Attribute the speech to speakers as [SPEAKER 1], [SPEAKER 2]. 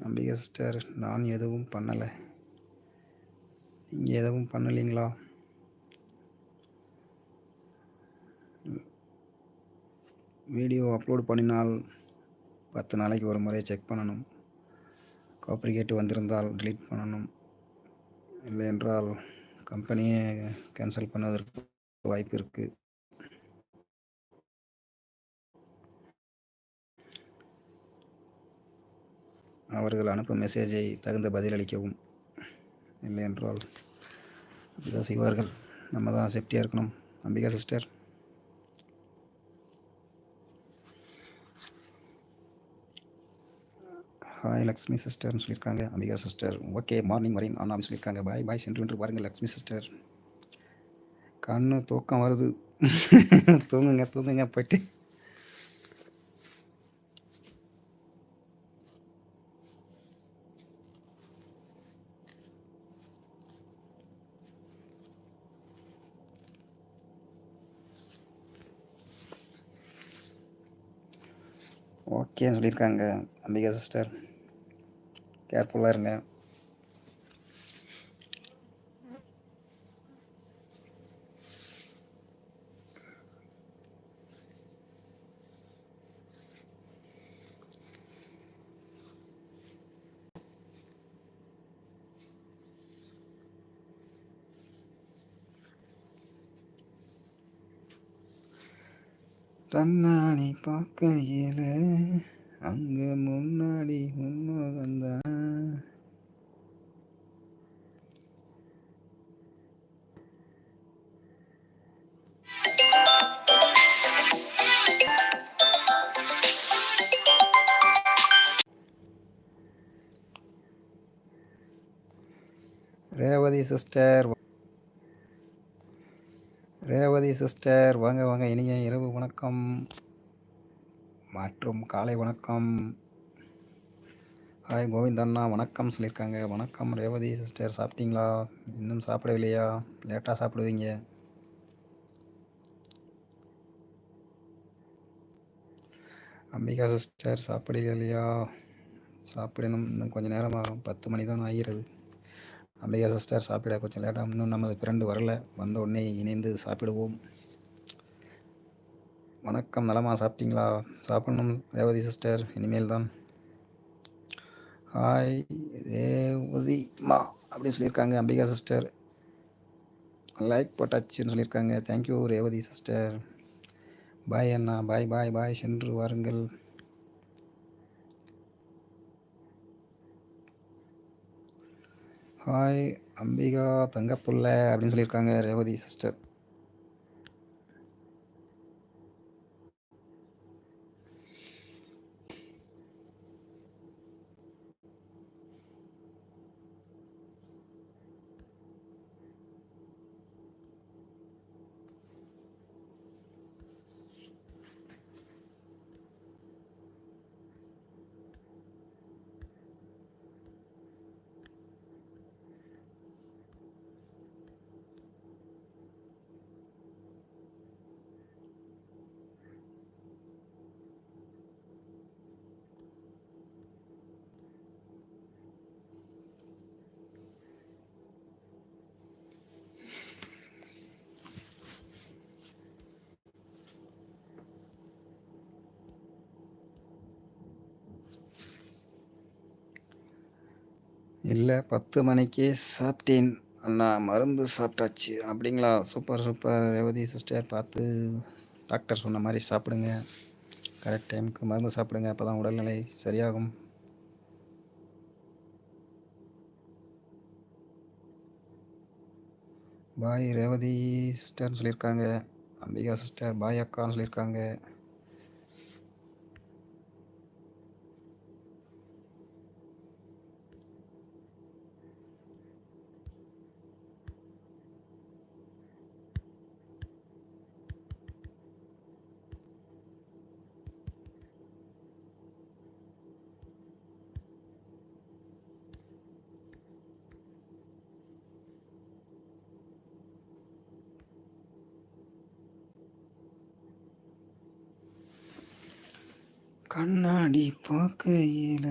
[SPEAKER 1] Ambika sister, நான் எதுவும் பண்ணலை. நீங்கள் எதுவும் பண்ணலீங்களா? வீடியோ அப்லோட் பண்ணினால் 10 நாளைக்கு ஒரு முறை செக் பண்ணணும். காப்ரிகேட் வந்திருந்தால் delete பண்ணணும். இல்லை என்றால் கம்பெனியே கேன்சல் பண்ணுவதற்கு வாய்ப்பு இருக்குது. அவர்கள் அனுப்பும் மெசேஜை தகுந்த பதிலளிக்கவும். இல்லை என்றால் அப்படிதான் செய்வார்கள். நம்ம தான் சேஃப்டியாக இருக்கணும். அம்பிகா சிஸ்டர், ஹாய் லக்ஷ்மி சிஸ்டர்னு சொல்லியிருக்காங்க. அம்பிகா சிஸ்டர், ஓகே மார்னிங் வரேன் ஆனால் சொல்லியிருக்காங்க. பாய் பாய், சென்று பாருங்கள் லக்ஷ்மி சிஸ்டர். கண்ணு தூக்கம் வருது. தூங்குங்க தூங்குங்க போயிட்டு. ஓகேன்னு சொல்லியிருக்காங்க அம்பிகா சிஸ்டர், கேர்ஃபுல்லாக இருங்க. தன்னாடி பார்க்கையில அங்க முன்னாடி முன்முகந்தான். ரேவதி சிஸ்டர், ரேவதி சிஸ்டர் வாங்க வாங்க, இனிய இரவு வணக்கம் மற்றும் காலை வணக்கம். ஹாய் கோவிந்தண்ணா வணக்கம் சொல்லியிருக்காங்க. வணக்கம் ரேவதி சிஸ்டர், சாப்பிட்டீங்களா? இன்னும் சாப்பிடவில்லையா? லேட்டாக சாப்பிடுவீங்க. அம்பிகா சிஸ்டர் சாப்பிடலையா? சாப்பிடணும், இன்னும் கொஞ்சம் நேரம் ஆகும். 10 மணி தான் ஆகிறது. அம்பிகா சிஸ்டர் சாப்பிட கொஞ்சம் லேட்டாக, இன்னும் நமது ஃப்ரெண்டு வரல. வந்த உடனே இணைந்து சாப்பிடுவோம். வணக்கம், நலமா? சாப்பிட்டீங்களா? சாப்பிடணும் ரேவதி சிஸ்டர், இனிமேல் தான். ஹாய் ரேவதி மா அப்படின்னு சொல்லியிருக்காங்க அம்பிகா சிஸ்டர். லைக் போட்டாச்சுன்னு சொல்லியிருக்காங்க. Thank you Revathi sister. பாய் அண்ணா, பாய் பாய் பாய், சென்று வாருங்கள். ஹாய் அம்பிகா தங்கப்புள்ள அப்படின்னு சொல்லியிருக்காங்க ரேவதி சிஸ்டர். இல்லை 10 மணிக்கே சாப்பிட்டேன் அண்ணா, மருந்து சாப்பிட்டாச்சு. அப்படிங்களா? சூப்பர் சூப்பர் ரேவதி சிஸ்டர், பார்த்து டாக்டர் சொன்ன மாதிரி சாப்பிடுங்க. கரெக்ட் டைமுக்கு மருந்து சாப்பிடுங்க, அப்போ தான் உடல்நிலை சரியாகும். பாய் ரேவதி சிஸ்டர்னு சொல்லியிருக்காங்க. அம்பிகா சிஸ்டர் பாய் அக்கான்னு சொல்லியிருக்காங்க. கண்ணாடி பார்க்கையில